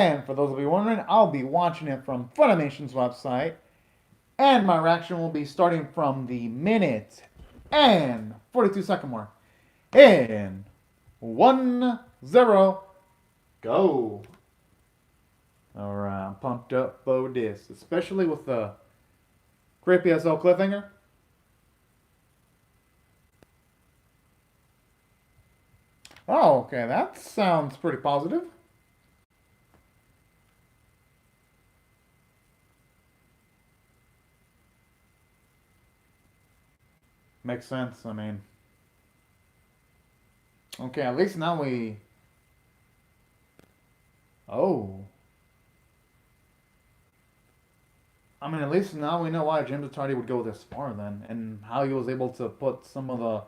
And for those of you wondering, I'll be watching it from Funimation's website, and my reaction will be starting from the minute and 42-second mark. In 1-0, go. Alright, I'm pumped up for this, especially with the creepy as hell cliffhanger. Oh, okay, that sounds pretty positive. Makes sense, I mean. Okay, at least now we. Oh. I mean, at least now we know why James Attardi would go this far then, and how he was able to put some of the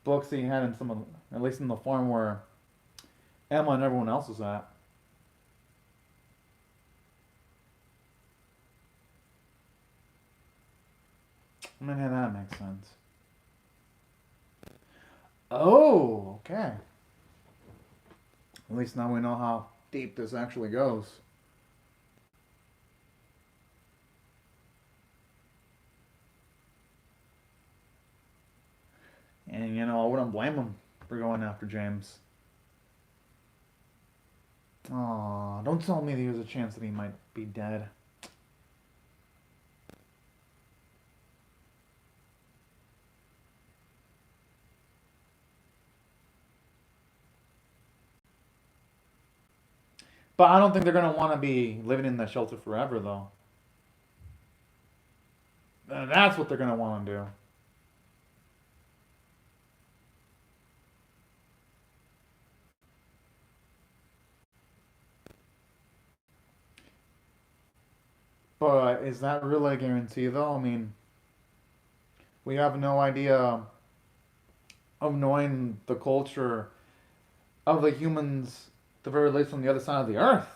books he had in some of, at least in the farm where Emma and everyone else is at. I mean, yeah, that makes sense. Oh, okay. At least now we know how deep this actually goes. And, you know, I wouldn't blame him for going after James. Aw, don't tell me there's a chance that he might be dead. But I don't think they're going to want to be living in the shelter forever, though. That's what they're going to want to do. But is that really a guarantee, though? I mean, we have no idea of knowing the culture of the humans, the very least on the other side of the earth.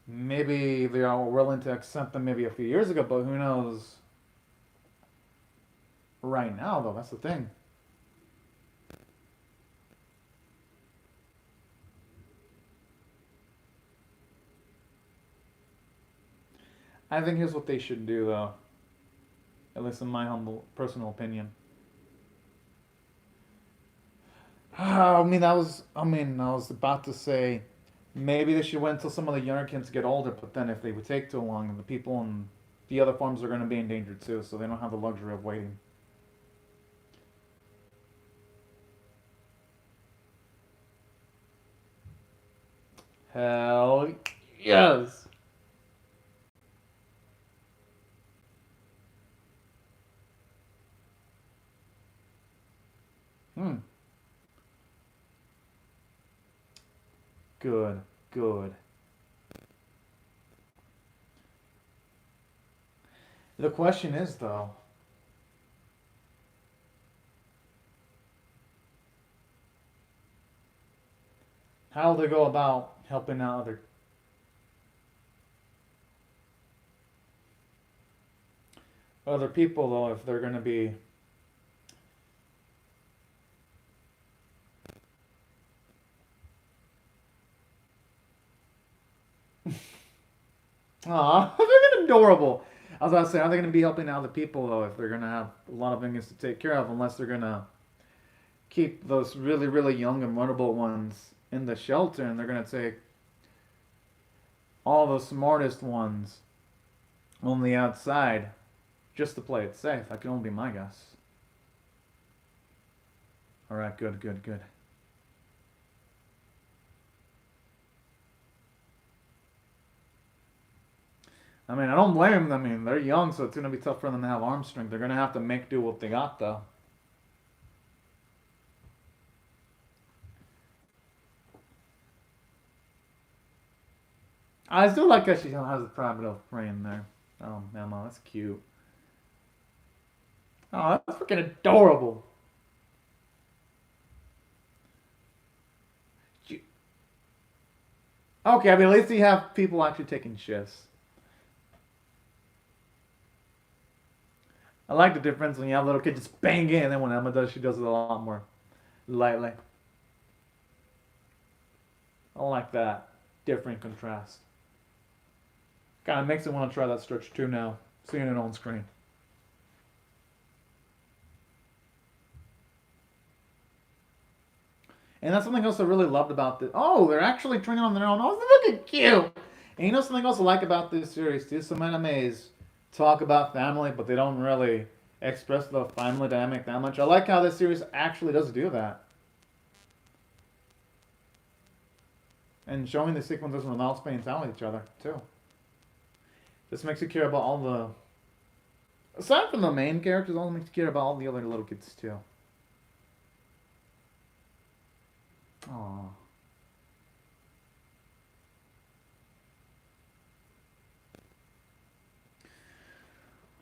Maybe they are willing to accept them maybe a few years ago, but who knows right now, though? That's the thing. I think here's what they should do, though. At least in my humble personal opinion. I was about to say maybe they should wait until some of the younger kids get older, but then if they would take too long, the people in the other farms are going to be endangered too, so they don't have the luxury of waiting. Hell yes. Hmm. Good. Good. The question is though, how they go about helping out other people though if they're going to be. Aw, they're adorable. I was about to say, are they going to be helping out the people though if they're going to have a lot of things to take care of, unless they're going to keep those really, really young and vulnerable ones in the shelter, and they're going to take all the smartest ones on the outside just to play it safe. That can only be my guess. All right, good, good, good. I mean, I don't blame them. I mean, they're young, so it's going to be tough for them to have arm strength. They're going to have to make do what they got, though. I still like that she has a private little frame there. Oh, Emma, that's cute. Oh, that's freaking adorable. Okay, I mean, at least you have people actually taking shifts. I like the difference when you have a little kid just bang in, and then when Emma does, she does it a lot more lightly. I like that. different contrast. Kind of makes me want to try that stretch too now, seeing it on screen. And that's something else I really loved about this. Oh, they're actually training on their own. Oh, look at cute. And you know something else I like about this series too? Some animes talk about family, but they don't really express the family dynamic that much. I like how this series actually does do that. And showing the sequences when they're all spending time with each other, too. This makes you care about all the... Aside from the main characters, it also makes you care about all the other little kids, too. Aww.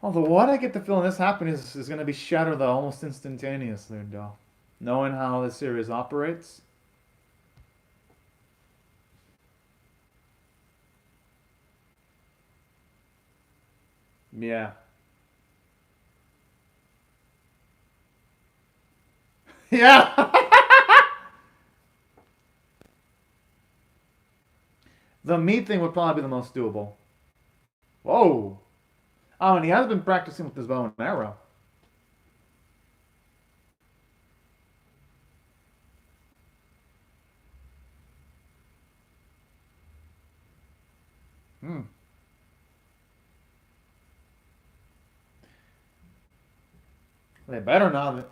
Although what I get the feeling this happiness is going to be shattered though almost instantaneously, though. Knowing how this series operates. Yeah. Yeah! The meat thing would probably be the most doable. Whoa! Oh, and he has been practicing with his bow and arrow. Hmm. They better not.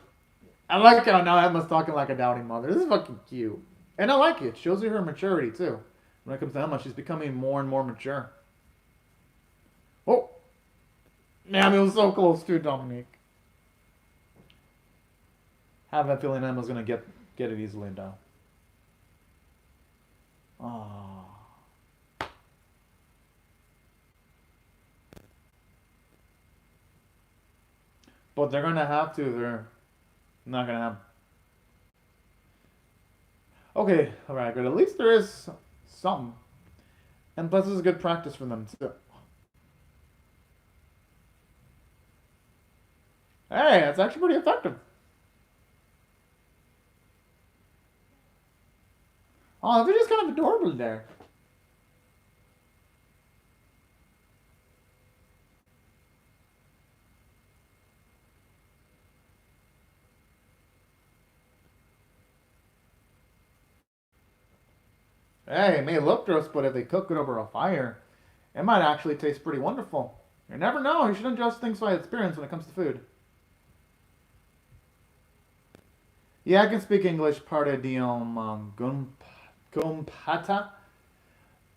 I like how now Emma's talking like a doubting mother. This is fucking cute. And I like it. Shows you her maturity, too. When it comes to Emma, she's becoming more and more mature. Oh! Man, it was so close to Dominique. Have that feeling Emma's gonna get it easily down. Oh. But they're gonna have to. They're not gonna have. Okay, alright, good. At least there is something. And plus, this is good practice for them, too. Hey, that's actually pretty effective. Oh, they're just kind of adorable there. Hey, it may look gross, but if they cook it over a fire, it might actually taste pretty wonderful. You never know. You shouldn't judge things by experience when it comes to food. Yeah, I can speak English part of the Gumpata.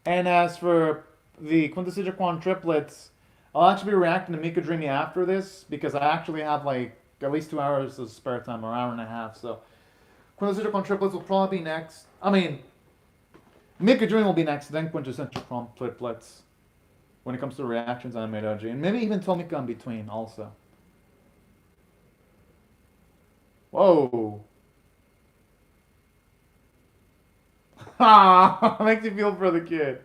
And as for the quintessential Quan triplets, I'll actually be reacting to Mika Dreamy after this because I actually have like at least 2 hours of spare time, or hour and a half. So quintessential Quan triplets will probably be next. I mean, Mika Dream will be next, then quintessential Quan triplets when it comes to reactions on Medoji, and maybe even Tomika in between also. Whoa. Ah, makes you feel for the kid.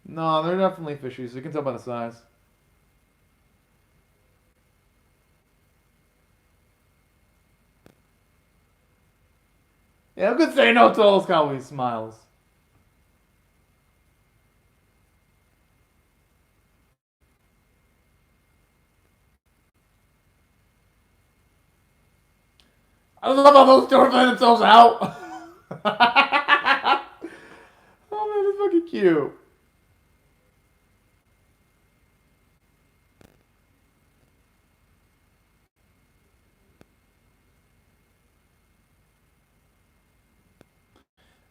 No, they're definitely fishies. You can tell by the size. Yeah, I could say no to all how he smiles. I love how those two are playing themselves out. Oh man, that's fucking cute.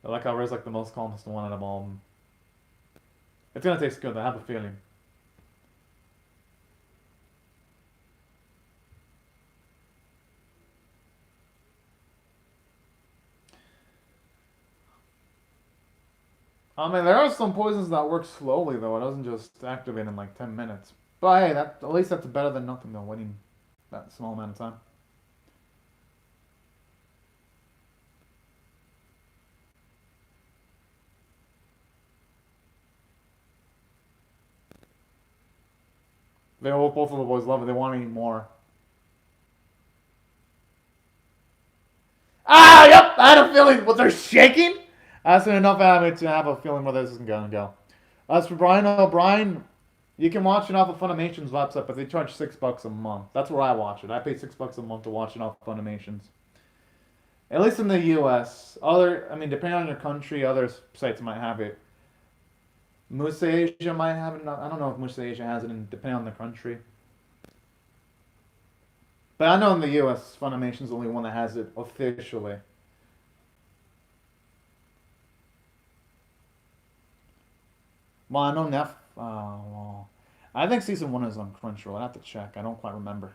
I like how Ray's like the most calmest one out of all. It's gonna taste good, I have a feeling. I mean, there are some poisons that work slowly, though. It doesn't just activate in like 10 minutes. But hey, that at least that's better than nothing, though, waiting that small amount of time. They hope both of the boys love it. They want to eat more. Ah, yep. I had a feeling. Was there shaking? That's enough of me to have a feeling where this is gonna go. As for Brian O'Brien, you can watch it off of Funimation's website, but they charge $6 a month. That's where I watch it. I pay $6 a month to watch it off Funimation's. At least in the U.S. I mean, depending on your country, other sites might have it. Musa Asia might have it. I don't know if Musa Asia has it, depending on the country. But I know in the U.S., Funimation's the only one that has it officially. Well, I know well, I think season one is on Crunchyroll. I have to check. I don't quite remember.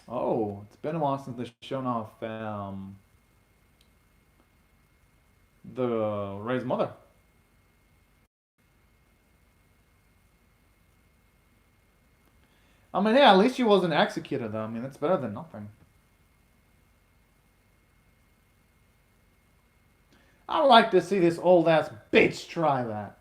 Oh, it's been a while since they've shown off the Ray's mother. I mean, yeah, at least she wasn't executed, though. I mean, that's better than nothing. I'd like to see this old ass bitch try that.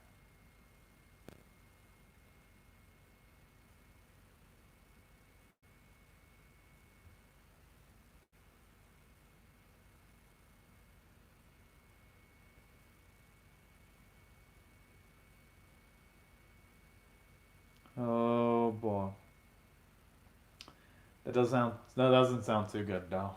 Oh boy, that doesn't sound too good, though.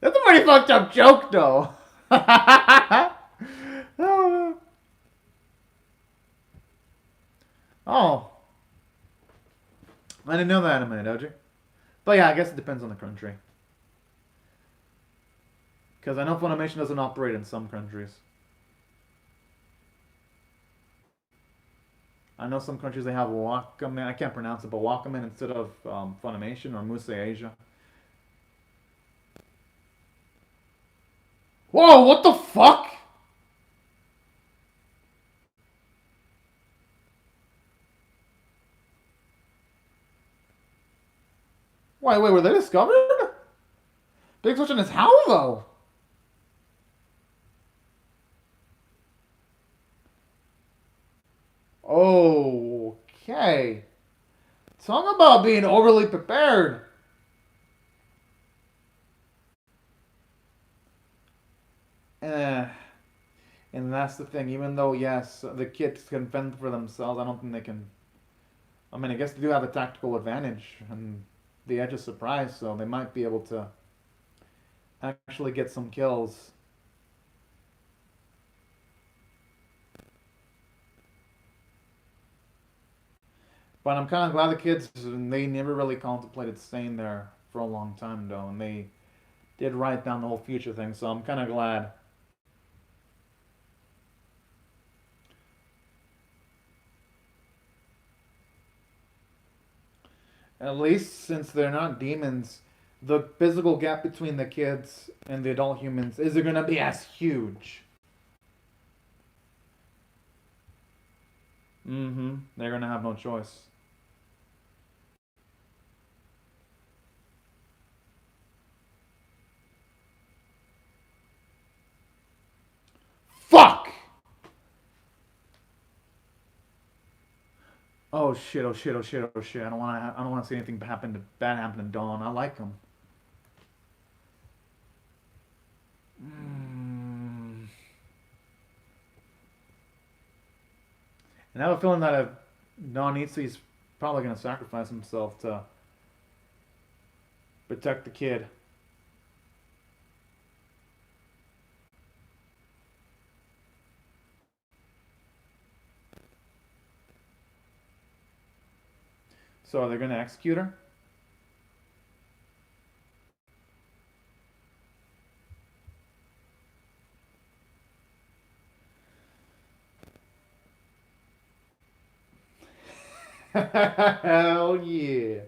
That's a pretty fucked up joke, though. Oh, I didn't know that anime, did you? But yeah, I guess it depends on the country. Because I know Funimation doesn't operate in some countries. I know some countries they have Wakaman. I can't pronounce it, but Wakaman instead of Funimation or Musa Asia. Whoa! What the fuck? Wait, were they discovered? Big question is how though? Okay. Talk about being overly prepared. Eh. And that's the thing. Even though, yes, the kids can fend for themselves, I don't think they can. I mean, I guess they do have a tactical advantage and the edge of surprise, so they might be able to actually get some kills. But I'm kind of glad the kids, they never really contemplated staying there for a long time, though, and they did write down the whole future thing, so I'm kind of glad. At least since they're not demons, the physical gap between the kids and the adult humans is it going to be as huge? Mm-hmm. They're going to have no choice. Fuck! Oh shit! Oh shit! Oh shit! Oh shit! I don't want to. I don't want to see anything bad happen to Dawn. I like him. Mm. And I have a feeling that if Dawn needs to, he's probably going to sacrifice himself to protect the kid. So are they going to execute her? Hell yeah.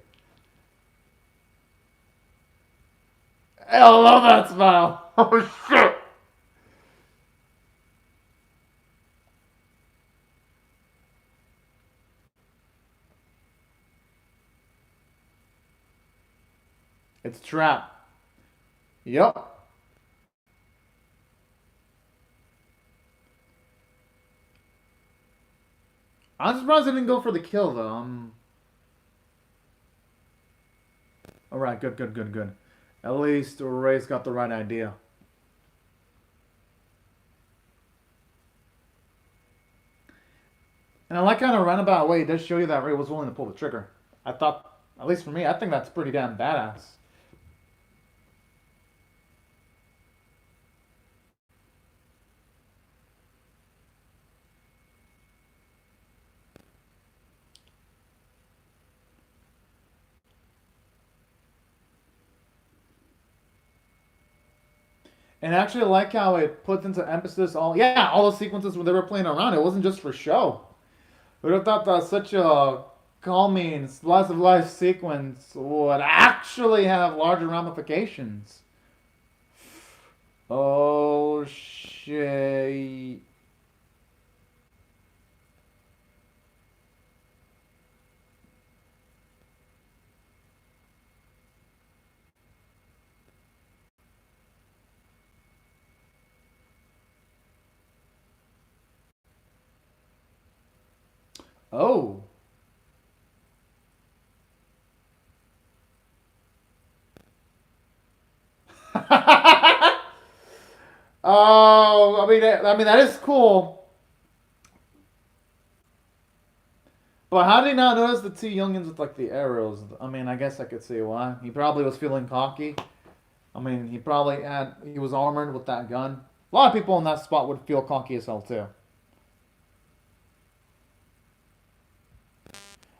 I love that smile. Oh shit. It's a trap. Yep. I'm surprised I didn't go for the kill though. All right, good, good, good, good. At least Ray's got the right idea. And I like kind of roundabout way. It does show you that Ray was willing to pull the trigger. I thought, at least for me, I think that's pretty damn badass. And I actually like how it puts into emphasis all the sequences where they were playing around. It wasn't just for show. But I thought that such a calming, slice of life sequence would actually have larger ramifications. Oh shit. Oh. Oh, I mean that is cool. But how did he not notice the two youngins with like the arrows? I mean, I guess I could see why. He probably was feeling cocky. I mean, he was armored with that gun. A lot of people in that spot would feel cocky as hell too.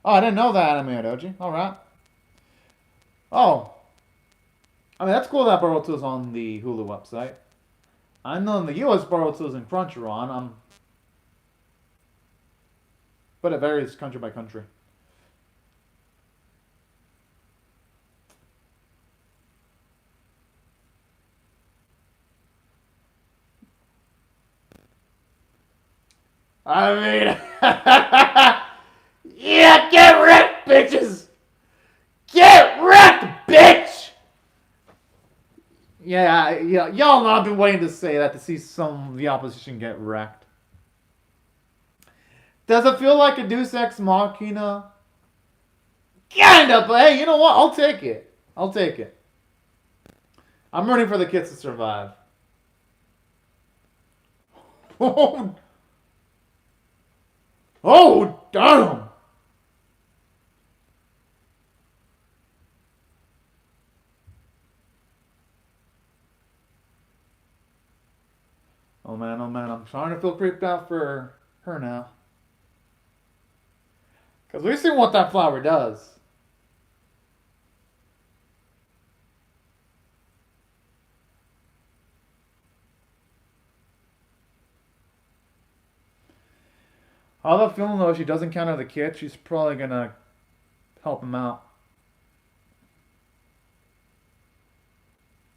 Oh, I didn't know that anime doji. All right. Oh, I mean that's cool that Boruto is on the Hulu website. I know in the U.S. Boruto is in Crunchyroll. But it varies country by country. I mean, yeah, get wrecked, bitches! Get wrecked, bitch! Yeah, y'all know I've been waiting to say that to see some of the opposition get wrecked. Does it feel like a Deus Ex Machina? Kinda, but hey, you know what? I'll take it. I'll take it. I'm rooting for the kids to survive. Oh, oh, damn! Oh man, I'm starting to feel creeped out for her now. Because we've seen what that flower does. I have a feeling though, if she does encounter the kid, she's probably gonna help him out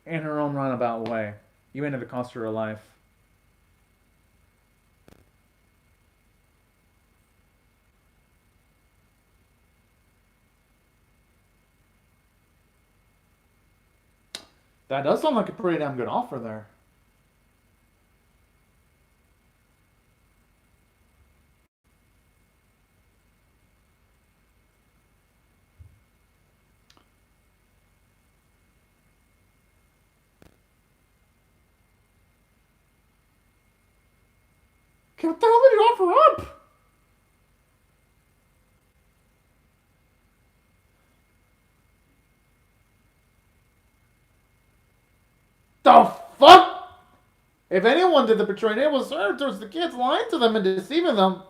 in her own roundabout way, even if it costs her a life. That does sound like a pretty damn good offer there. What the hell did he offer up? The fuck? If anyone did the betraying, it was her towards the kids, lying to them and deceiving them.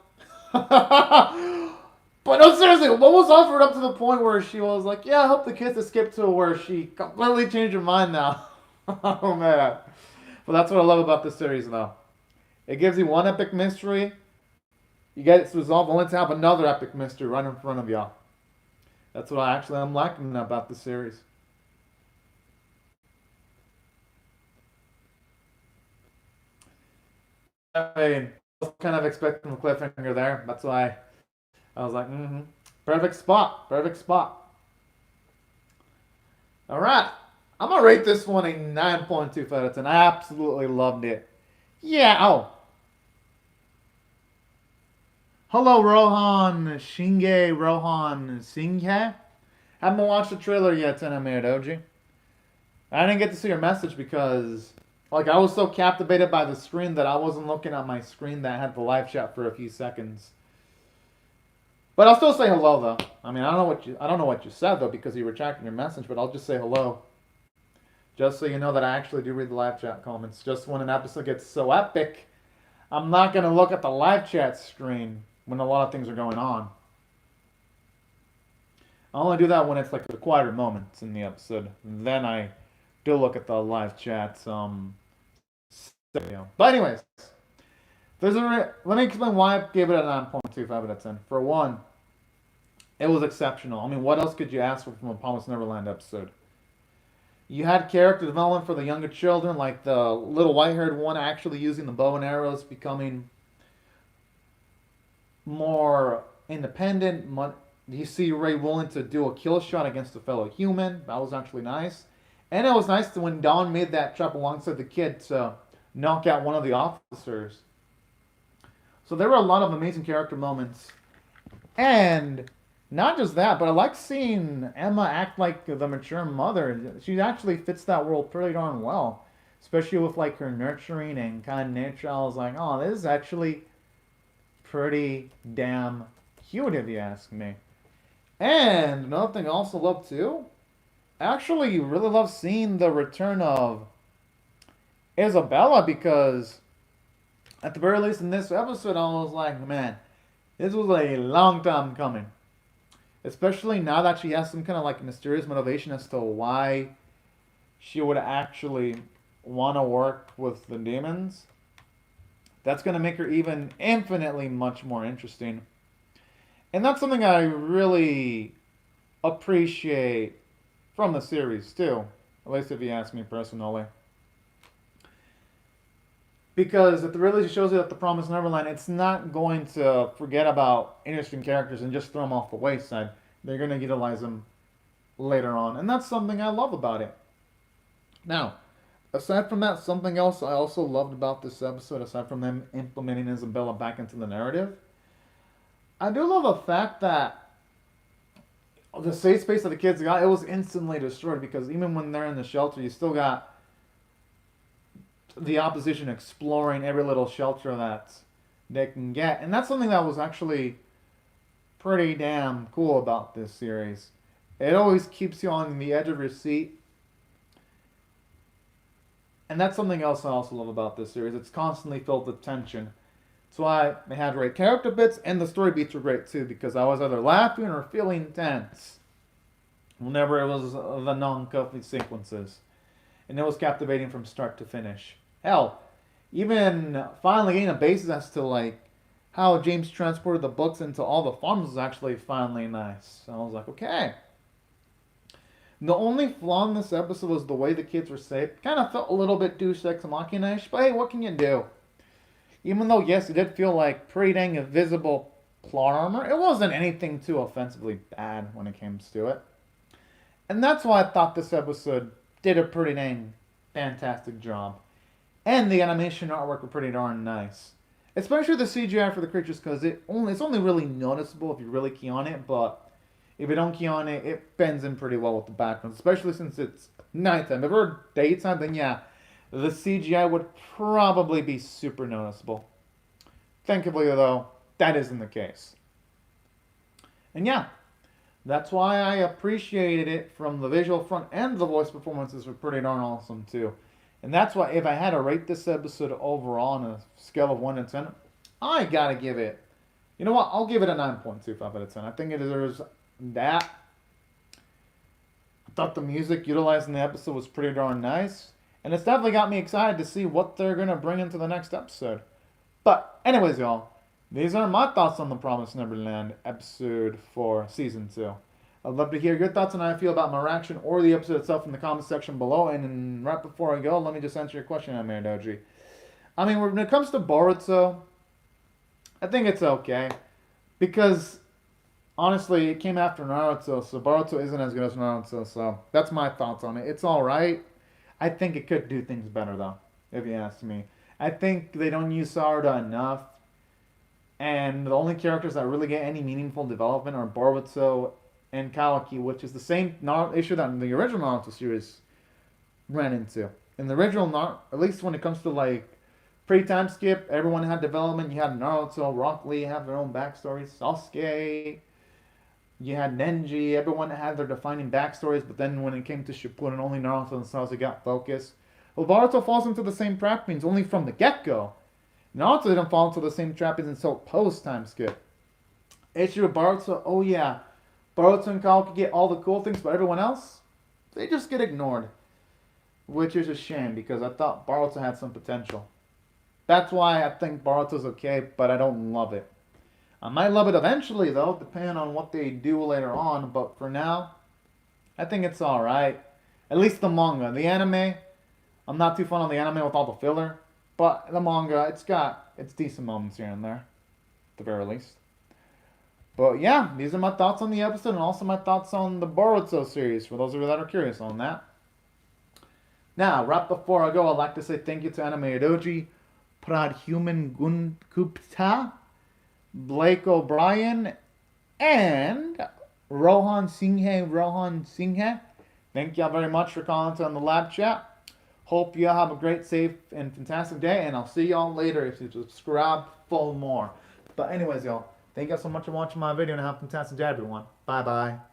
But no, seriously, what was offered up to the point where she was like, yeah, I hope the kids escape to where she completely changed her mind now. Oh man. But that's what I love about this series now. It gives you one epic mystery, you get it to resolve, only to have another epic mystery right in front of y'all. That's what I'm liking about the series. I mean, I was kind of expecting a cliffhanger there. That's why I was like, perfect spot, perfect spot. All right, I'm gonna rate this one a 9.25 out of 10. I absolutely loved it. Yeah. Oh, hello, Rohan Singhe. Haven't watched the trailer yet, Anime Doji. I didn't get to see your message because, like, I was so captivated by the screen that I wasn't looking at my screen that had the live chat for a few seconds. But I'll still say hello though. I mean, I don't know what you said though because you were checking your message, but I'll just say hello. Just so you know that I actually do read the live chat comments. Just when an episode gets so epic, I'm not gonna look at the live chat screen when a lot of things are going on. I only do that when it's like the quieter moments in the episode. Then I do look at the live chats. But anyways, let me explain why I gave it a 9.25 out of 10. For one, it was exceptional. I mean, what else could you ask for from a Promised Neverland episode? You had character development for the younger children, like the little white-haired one actually using the bow and arrows, becoming more independent. You see Ray willing to do a kill shot against a fellow human. That was actually nice. And it was nice when Dawn made that trap alongside the kid to knock out one of the officers. So there were a lot of amazing character moments. And not just that, but I like seeing Emma act like the mature mother. She actually fits that world pretty darn well. Especially with like her nurturing and kind of nature. I was like, oh, this is actually pretty damn cute if you ask me. And another thing I also love too, actually really love seeing the return of Isabella because at the very least in this episode I was like, man, this was a long time coming. Especially now that she has some kind of like mysterious motivation as to why she would actually want to work with the demons. That's going to make her even infinitely much more interesting. And that's something I really appreciate from the series too. At least if you ask me personally. Because it really shows you that the Promised Neverland, it's not going to forget about interesting characters and just throw them off the wayside. They're going to utilize them later on. And that's something I love about it. Now, aside from that, something else I also loved about this episode, aside from them implementing Isabella back into the narrative, I do love the fact that the safe space that the kids got, it was instantly destroyed because even when they're in the shelter, you still got the opposition exploring every little shelter that they can get. And that's something that was actually pretty damn cool about this series. It always keeps you on the edge of your seat. And that's something else I also love about this series. It's constantly filled with tension. That's why they had great character bits, and the story beats were great too, because I was either laughing or feeling tense whenever it was the non-cuffly sequences. And it was captivating from start to finish. Hell, even finally getting a basis as to like how James transported the books into all the farms was actually finally nice. So I was like, okay. The only flaw in this episode was the way the kids were saved. Kind of felt a little bit Deus Ex Machina-ish, but hey, what can you do? Even though, yes, it did feel like pretty dang invisible plot armor, it wasn't anything too offensively bad when it came to it. And that's why I thought this episode did a pretty dang fantastic job. And the animation artwork were pretty darn nice. Especially the CGI for the creatures, because it's only really noticeable if you really key on it, but if you don't key on it, it bends in pretty well with the background, especially since it's nighttime. If it were daytime, then yeah, the CGI would probably be super noticeable. Thankfully, though, that isn't the case. And yeah, that's why I appreciated it from the visual front, and the voice performances were pretty darn awesome too. And that's why if I had to rate this episode overall on a scale of 1 to 10, I gotta give it, you know what, I'll give it a 9.25 out of 10. I think it deserves that. I thought the music utilized in the episode was pretty darn nice. And it's definitely got me excited to see what they're going to bring into the next episode. But anyways, y'all, these are my thoughts on The Promised Neverland episode 4, Season 2. I'd love to hear your thoughts on how I feel about my reaction or the episode itself in the comment section below. And right before I go, let me just answer your question, Amir Doji. I mean, when it comes to Boruto, I think it's okay because honestly, it came after Naruto, so Boruto isn't as good as Naruto. So that's my thoughts on it. It's all right. I think it could do things better though, if you ask me. I think they don't use Sarada enough, and the only characters that really get any meaningful development are Boruto and Kawaki, which is the same issue that the original Naruto series ran into. In the original Naruto, at least when it comes to like pre-time skip, everyone had development. You had Naruto, Rock Lee have their own backstories, Sasuke, you had Nenji, everyone had their defining backstories, but then when it came to Shippuden, only Naruto and Sasuke got focus. Well, Boruto falls into the same trappings only from the get-go. Naruto didn't fall into the same trappings until post-time skip. Issue with Boruto, oh yeah, Boruto and Kawaki get all the cool things, but everyone else, they just get ignored. Which is a shame, because I thought Boruto had some potential. That's why I think Boruto's okay, but I don't love it. I might love it eventually, though, depending on what they do later on. But for now, I think it's alright. At least the manga. The anime, I'm not too fond of the anime with all the filler. But the manga, it's got its decent moments here and there. At the very least. But yeah, these are my thoughts on the episode and also my thoughts on the Boruto series, for those of you that are curious on that. Now, right before I go, I'd like to say thank you to Anime Doji, Pradhuman Gupta, Blake O'Brien, and Rohan Singhe. Thank y'all very much for commenting on the lab chat. Hope you have a great, safe, and fantastic day, and I'll see y'all later if you subscribe for more. But anyways, y'all, thank y'all so much for watching my video, and have a fantastic day, everyone. Bye-bye.